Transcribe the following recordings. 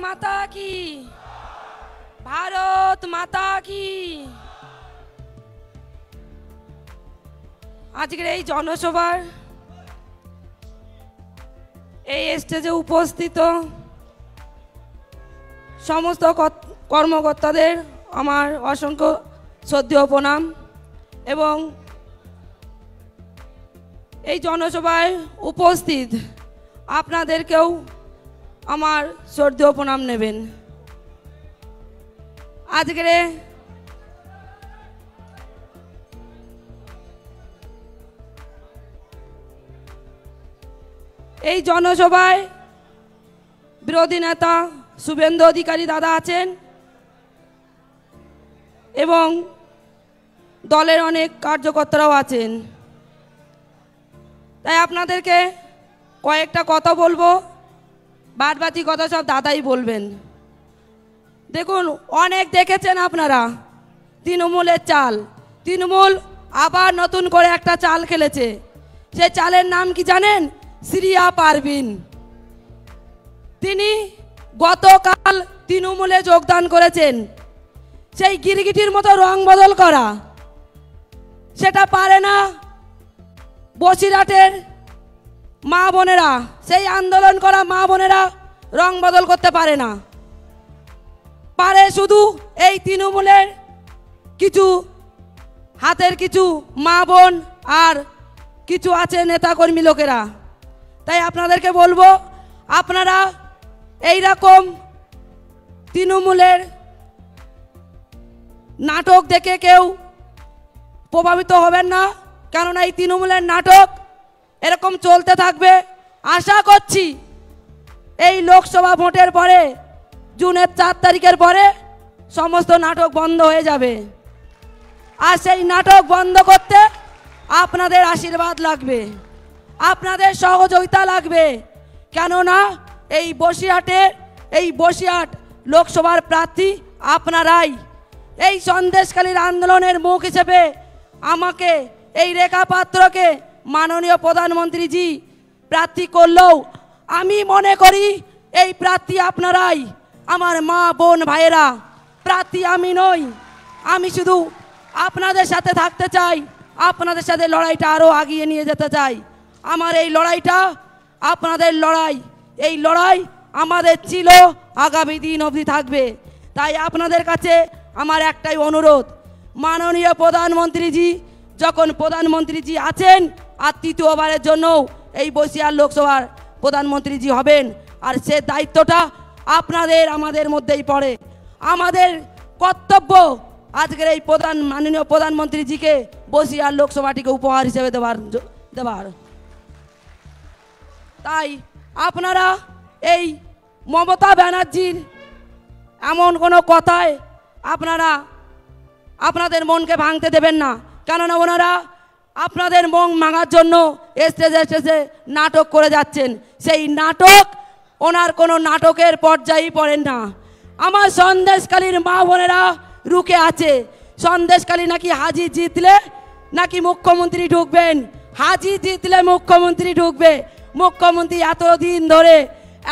মাতা কি, ভারত মাতা কি। আজকের এই জনসভার এই স্টেজে উপস্থিত সমস্ত কর্মকর্তাদের আমার অসংখ্য শ্রদ্ধেয় প্রণাম এবং এই জনসভায় উপস্থিত আপনাদেরকেও আমার শ্রদ্ধেয় প্রণাম নেবেন। আজকের এই জনসভায় বিরোধী নেতা শুভেন্দু অধিকারী দাদা আছেন এবং দলের অনেক কার্যকর্তারাও আছেন। তাই আপনাদেরকে কয়েকটা কথা বলবো, বাদবাকি কথা সব দাদাই বলবেন। দেখুন, অনেক দেখেছেন আপনারা তৃণমূলের চাল। তৃণমূল আবার নতুন করে একটা চাল খেলেছে। সে চালের নাম কি জানেন? শ্রিয়া পারভিন। তিনি গতকাল তৃণমূলে যোগদান করেছেন। সেই গিরগিটির মতো রং বদল করা সেটা পারে না বসিরহাটের মা বোনেরা। সেই আন্দোলন করা মা বোনেরা রং বদল করতে পারে না, পারে শুধু এই তৃণমূলের কিছু হাতের কিছু মা বোন আর কিছু আছে নেতাকর্মী লোকেরা। তাই আপনাদেরকে বলবো, আপনারা এই রকম তৃণমূলের নাটক দেখে কেউ প্রভাবিত হবেন না, কেননা এই তৃণমূলের নাটক এরকম চলতে থাকবে। আশা করছি এই লোকসভা ভোটের পরে, জুনের 4 তারিখের পরে সমস্ত নাটক বন্ধ হয়ে যাবে। আর সেই নাটক বন্ধ করতে আপনাদের আশীর্বাদ লাগবে, আপনাদের সহযোগিতা লাগবে। কেননা এই বসিরহাট লোকসভার প্রার্থী আপনারাই। এই সন্দেশখালীর আন্দোলনের মুখ হিসেবে আমাকে, এই রেখা পাত্রকে মাননীয় প্রধানমন্ত্রীজি প্রার্থী করলেও আমি মনে করি এই প্রার্থী আপনারাই। আমার মা বোন ভাইয়েরা, প্রার্থী আমি নই। আমি শুধু আপনাদের সাথে থাকতে চাই, আপনাদের সাথে লড়াইটা আরও এগিয়ে নিয়ে যেতে চাই। আমার এই লড়াইটা আপনাদের লড়াই, এই লড়াই আমাদের ছিল, আগামী দিন অবধি থাকবে। তাই আপনাদের কাছে আমার একটাই অনুরোধ, মাননীয় প্রধানমন্ত্রীজি যখন প্রধানমন্ত্রীজি আছেন, আর তৃতীয়বারের জন্য এই বসিরহাট লোকসভার প্রধানমন্ত্রীজি হবেন, আর সে দায়িত্বটা আপনাদের আমাদের মধ্যেই পড়ে। আমাদের কর্তব্য আজকের এই মাননীয় প্রধানমন্ত্রীজিকে বসিরহাট লোকসভাটিকে উপহার হিসেবে দেবার। তাই আপনারা এই মমতা ব্যানার্জির এমন কোনো কথায় আপনাদের মনকে ভাঙতে দেবেন না। কেননা ওনারা আপনাদের মন ভাঙার জন্য স্টেজে নাটক করে যাচ্ছেন। সেই নাটক ওনার কোনো নাটকের পর্যায়েই পড়েন না। আমার সন্দেশখালীর মা বোনেরা রুখে আছে। সন্দেশখালী নাকি হাজি জিতলে নাকি মুখ্যমন্ত্রী ঢুকবেন, হাজি জিতলে মুখ্যমন্ত্রী ঢুকবে। মুখ্যমন্ত্রী এতদিন ধরে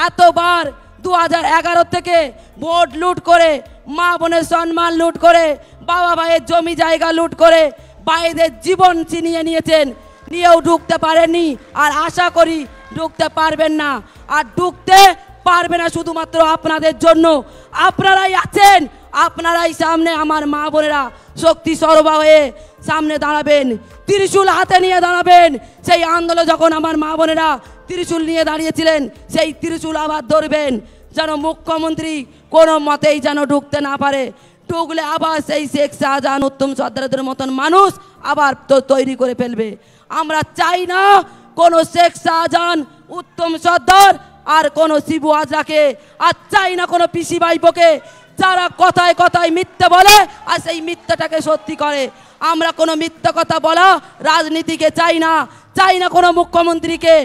এতবার 2011 থেকে ভোট লুট করে, মা বোনের সম্মান লুট করে, বাবা ভাইয়ের জমি জায়গা লুট করে ভাইদের জীবন ছিনিয়ে নিয়েছেন, নিয়েও ঢুকতে পারেননি। আর আশা করি ঢুকতে পারবেন না। আর ঢুকতে পারবে না শুধুমাত্র আপনাদের জন্য। আপনারাই আছেন, আপনারাই সামনে আমার মা বোনেরা শক্তি সরবরাহ হয়ে সামনে দাঁড়াবেন, ত্রিশূল হাতে নিয়ে দাঁড়াবেন। সেই আন্দোলন যখন আমার মা বোনেরা ত্রিশূল নিয়ে দাঁড়িয়েছিলেন, সেই ত্রিশূল আবার ধরবেন, যেন মুখ্যমন্ত্রী কোনো মতেই যেন ঢুকতে না পারে। ঢুকলে আবার সেই শেখ শাহজাহান, উত্তম সর্দারদের মতন মানুষ আবার তৈরি করে ফেলবে। আমরা চাই না কোনো শেখ শাহজাহান, উত্তম সর্দার আর কোনো শিবু আজরাকে, আর চাই না কোনো পিসি ভাইপোকে, যারা কথায় কথায় মিথ্যে বলে আর সেই মিথ্যাটাকে সত্যি করে। আমরা কোনো মিথ্যা কথা বলা রাজনীতিকে চাই না। চাই না কোনো মুখ্যমন্ত্রীকে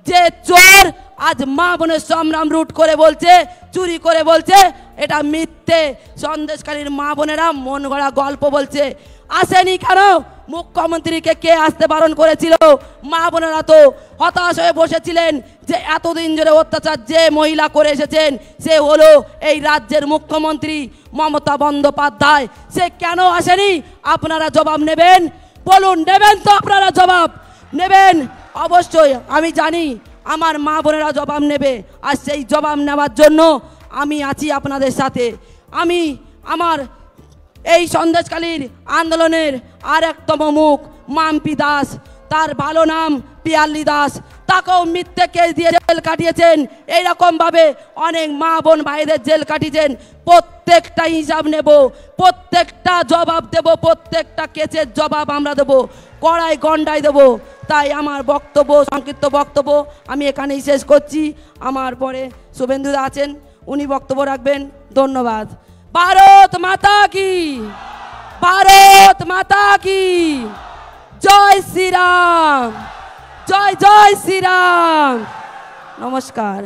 যে চোর আজ মা বোনের সংগ্রাম লুট করে বলছে, চুরি করে বলছে, এটা মিথ্যে। সন্দেশখালীর মা বোনেরা মন গড়া গল্প বলছে। আসেনি কেন? মুখ্যমন্ত্রীকে কে আসতে বারণ করেছিল? মা বোনেরা তো হতাশ হয়ে বসেছিলেন যে এতদিন ধরে অত্যাচার যে মহিলা করে এসেছেন সে হলো এই রাজ্যের মুখ্যমন্ত্রী মমতা বন্দ্যোপাধ্যায়। সে কেন আসেনি? আপনারা জবাব নেবেন, বলুন নেবেন তো? আপনারা জবাব নেবেন অবশ্যই, আমি জানি আমার মা বোনেরা জবাব নেবে। আর সেই জবাব নেওয়ার জন্য আমি আছি আপনাদের সাথে। আমি আমার এই সন্দেশখালীর আন্দোলনের আর একতম মুখ মাম্পি দাস, তার ভালো নাম পিয়াল্লি দাস, তাকেও মিথ্যে কেস দিয়ে জেল কাটিয়েছেন। এইরকমভাবে অনেক মা বোন ভাইদের জেল কাটিয়েছেন। প্রত্যেকটা হিসাব নেব, প্রত্যেকটা জবাব দেব, প্রত্যেকটা কেসের জবাব আমরা দেবো, কড়াই গন্ডায় দেবো। তাই আমার বক্তব্য, সংক্ষিপ্ত বক্তব্য আমি এখানেই শেষ করছি। আমার পরে শুভেন্দুদা আছেন, উনি বক্তব্য রাখবেন। ধন্যবাদ। ভারত মাতা কি, ভারত মাতা কি জয় শ্রীরাম, জয় জয় শ্রীরাম। নমস্কার।